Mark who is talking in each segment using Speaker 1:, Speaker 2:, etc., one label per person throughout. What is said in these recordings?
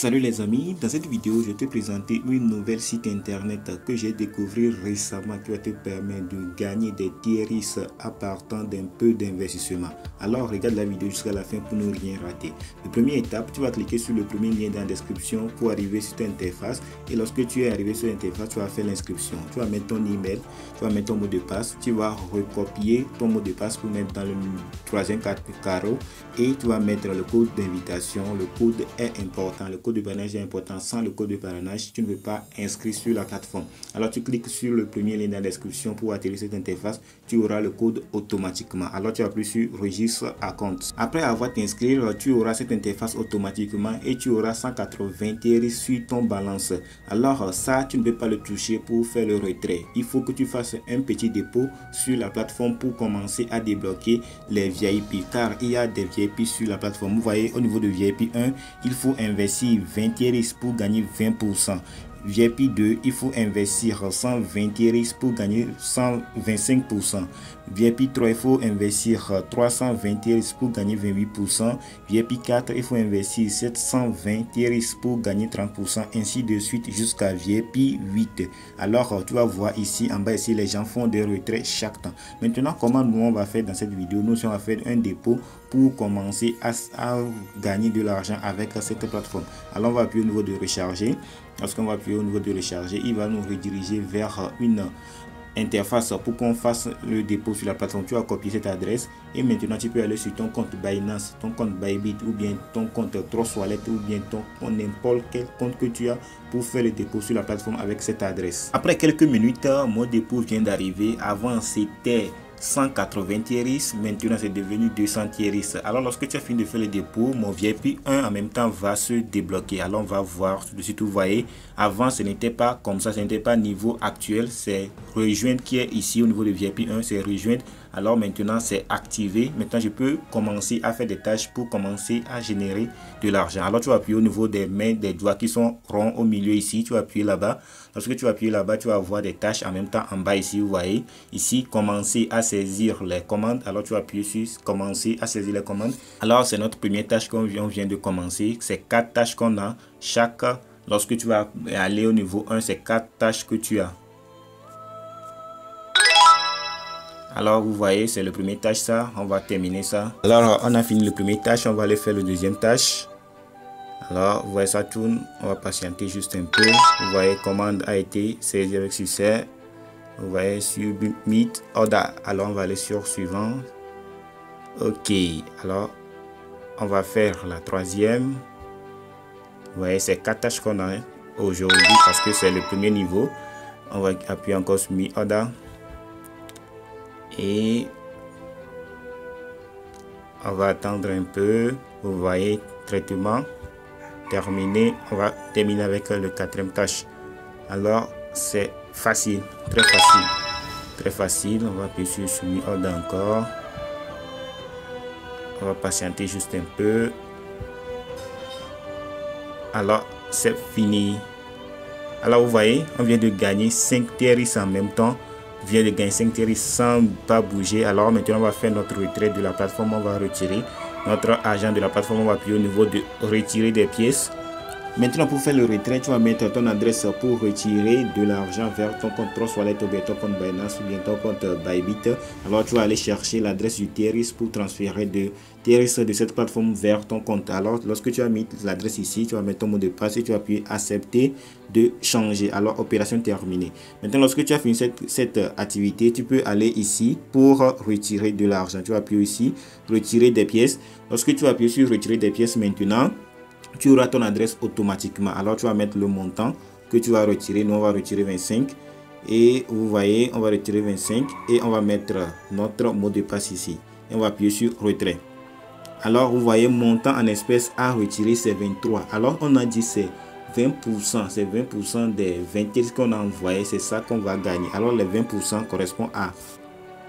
Speaker 1: Salut les amis, dans cette vidéo je vais te présenter une nouvelle site internet que j'ai découvert récemment qui va te permettre de gagner des tiers à partir d'un peu d'investissement. Alors regarde la vidéo jusqu'à la fin pour ne rien rater. La première étape, tu vas cliquer sur le premier lien dans la description pour arriver sur cette interface, et lorsque tu es arrivé sur l'interface, tu vas faire l'inscription. Tu vas mettre ton email, tu vas mettre ton mot de passe, tu vas recopier ton mot de passe pour mettre dans le troisième carreau et tu vas mettre le code d'invitation. Le code est important. Le code de parrainage est important. Sans le code de parrainage, tu ne peux pas inscrire sur la plateforme. Alors tu cliques sur le premier lien dans la description pour atterrir cette interface. Tu auras le code automatiquement. Alors tu appuies sur registre à compte. Après avoir t'inscrire, tu auras cette interface automatiquement et tu auras 180 tiers sur ton balance. Alors ça, tu ne peux pas le toucher pour faire le retrait. Il faut que tu fasses un petit dépôt sur la plateforme pour commencer à débloquer les VIP, car il y a des VIP sur la plateforme. Vous voyez, au niveau de VIP 1, il faut investir 20 tiers pour gagner 20%. VIP 2, il faut investir 120 tiers pour gagner 125%. VIP 3, il faut investir 320 tiers pour gagner 28%. VIP 4, il faut investir 720 tiers pour gagner 30%, ainsi de suite jusqu'à VIP 8. Alors, tu vas voir ici, en bas ici, les gens font des retraits chaque temps. Maintenant, comment nous on va faire dans cette vidéo? Nous, on va faire un dépôt pour commencer à gagner de l'argent avec cette plateforme. Alors, on va appuyer au niveau de recharger. Lorsqu'on va appuyer au niveau de recharger, il va nous rediriger vers une interface pour qu'on fasse le dépôt sur la plateforme. Tu vas copier cette adresse et maintenant tu peux aller sur ton compte Binance, ton compte Bybit ou bien ton compte Trust Wallet ou bien ton n'importe quel compte que tu as pour faire le dépôt sur la plateforme avec cette adresse. Après quelques minutes, mon dépôt vient d'arriver. Avant c'était 180 tiers, maintenant c'est devenu 200 tiers. Alors lorsque tu as fini de faire le dépôt, mon VIP 1 en même temps va se débloquer. Alors on va voir tout de suite. Vous voyez, avant ce n'était pas comme ça, ce n'était pas niveau actuel, c'est rejoindre qui est ici au niveau de VIP 1, c'est rejoindre. Alors maintenant c'est activé. Maintenant je peux commencer à faire des tâches pour commencer à générer de l'argent. Alors tu vas appuyer au niveau des mains, des doigts qui sont ronds au milieu ici, tu vas appuyer là-bas. Lorsque tu vas appuyer là-bas, tu vas avoir des tâches en même temps en bas ici. Vous voyez ici, commencer à saisir les commandes. Alors tu vas appuyer sur commencer à saisir les commandes. Alors c'est notre première tâche qu'on vient de commencer. C'est 4 tâches qu'on a. Chaque, lorsque tu vas aller au niveau 1, c'est 4 tâches que tu as. Alors vous voyez, c'est le premier tâche ça, on va terminer ça. Alors on a fini le premier tâche, on va aller faire le deuxième tâche. Alors vous voyez, ça tourne, on va patienter juste un peu. Vous voyez, commande a été saisie avec succès. Vous voyez, submit order. Alors on va aller sur suivant. Ok, alors on va faire la troisième. Vous voyez, c'est 4 tâches qu'on a aujourd'hui parce que c'est le premier niveau. On va appuyer encore sur submit order. Et on va attendre un peu. Vous voyez, traitement terminé. On va terminer avec le quatrième tâche. Alors c'est facile, très facile, très facile. On va appuyer sur submit order encore. On va patienter juste un peu. Alors c'est fini. Alors vous voyez, on vient de gagner 5 tiers en même temps. Vient de gagner 5 tiers sans pas bouger. Alors maintenant on va faire notre retrait de la plateforme. On va retirer notre agent de la plateforme. On va appuyer au niveau de retirer des pièces. Maintenant pour faire le retrait, tu vas mettre ton adresse pour retirer de l'argent vers ton compte Trust Wallet ou bien ton compte Binance ou bien ton compte Bybit. Alors tu vas aller chercher l'adresse du tiers pour transférer de tiers de cette plateforme vers ton compte. Alors lorsque tu as mis l'adresse ici, tu vas mettre ton mot de passe et tu vas appuyer accepter de changer. Alors opération terminée. Maintenant lorsque tu as fini cette activité, tu peux aller ici pour retirer de l'argent. Tu vas appuyer ici retirer des pièces. Lorsque tu vas appuyer sur retirer des pièces maintenant, tu auras ton adresse automatiquement. Alors tu vas mettre le montant que tu vas retirer. Nous on va retirer 25 et vous voyez, on va retirer 25 et on va mettre notre mot de passe ici et on va appuyer sur retrait. Alors vous voyez, montant en espèces à retirer c'est 23. Alors on a dit c'est 20%, c'est 20% des 20 qu'on a envoyé, c'est ça qu'on va gagner. Alors les 20% correspond à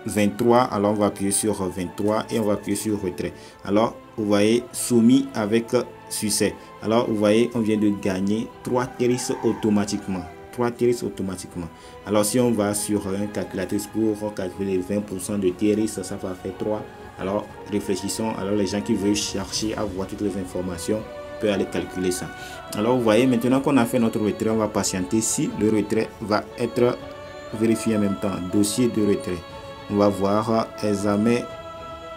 Speaker 1: 23. Alors on va appuyer sur 23 et on va appuyer sur retrait. Alors vous voyez, soumis avec succès. Alors vous voyez, on vient de gagner 3 tiers automatiquement. 3 tiers automatiquement. Alors si on va sur un calculatrice pour calculer 20% de tiers, ça va faire 3. Alors réfléchissons. Alors les gens qui veulent chercher à voir toutes les informations peux aller calculer ça. Alors vous voyez, maintenant qu'on a fait notre retrait, on va patienter. Si le retrait va être vérifié en même temps, dossier de retrait, on va voir examen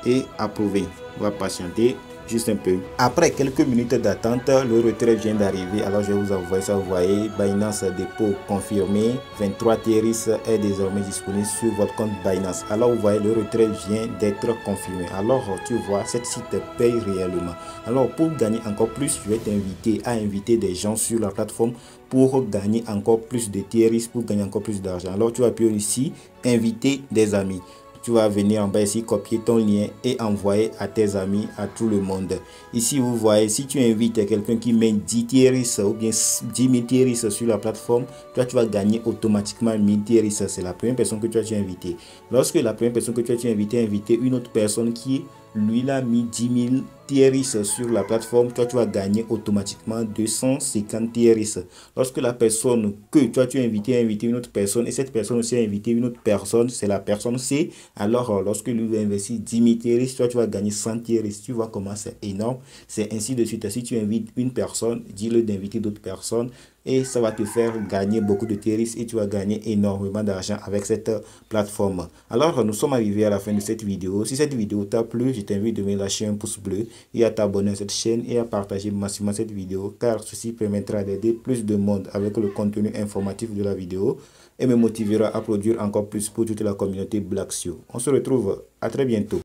Speaker 1: et approuvé. On va patienter juste un peu. Après quelques minutes d'attente, le retrait vient d'arriver. Alors je vais vous envoyer ça. Vous voyez, Binance dépôt confirmé, 23 TRX est désormais disponible sur votre compte Binance. Alors vous voyez, le retrait vient d'être confirmé. Alors tu vois, cette site paye réellement. Alors pour gagner encore plus, je vais t'inviter à inviter des gens sur la plateforme pour gagner encore plus de TRX, pour gagner encore plus d'argent. Alors tu vas appuyer ici, inviter des amis. Tu vas venir en bas ici, copier ton lien et envoyer à tes amis, à tout le monde. Ici, vous voyez, si tu invites quelqu'un qui met 10 TRX ou bien 10 000 TRX sur la plateforme, toi, tu vas gagner automatiquement 1000 TRX. C'est la première personne que tu as invité. Lorsque la première personne que tu as invité a invité une autre personne qui, lui, l'a mis 10 000 TRX sur la plateforme, toi, tu vas gagner automatiquement 250 TRX. Lorsque la personne que toi, tu as invité a invité une autre personne et cette personne aussi a invité une autre personne, c'est la personne C. Alors, lorsque lui va investir 10 000 TRX, toi, tu vas gagner 100 TRX. Tu vois comment c'est énorme. C'est ainsi de suite. Si tu invites une personne, dis-le d'inviter d'autres personnes et ça va te faire gagner beaucoup de TRX et tu vas gagner énormément d'argent avec cette plateforme. Alors, nous sommes arrivés à la fin de cette vidéo. Si cette vidéo t'a plu, je t'invite de me lâcher un pouce bleu et à t'abonner à cette chaîne et à partager massivement cette vidéo car ceci permettra d'aider plus de monde avec le contenu informatif de la vidéo et me motivera à produire encore plus pour toute la communauté Blacksio. On se retrouve à très bientôt.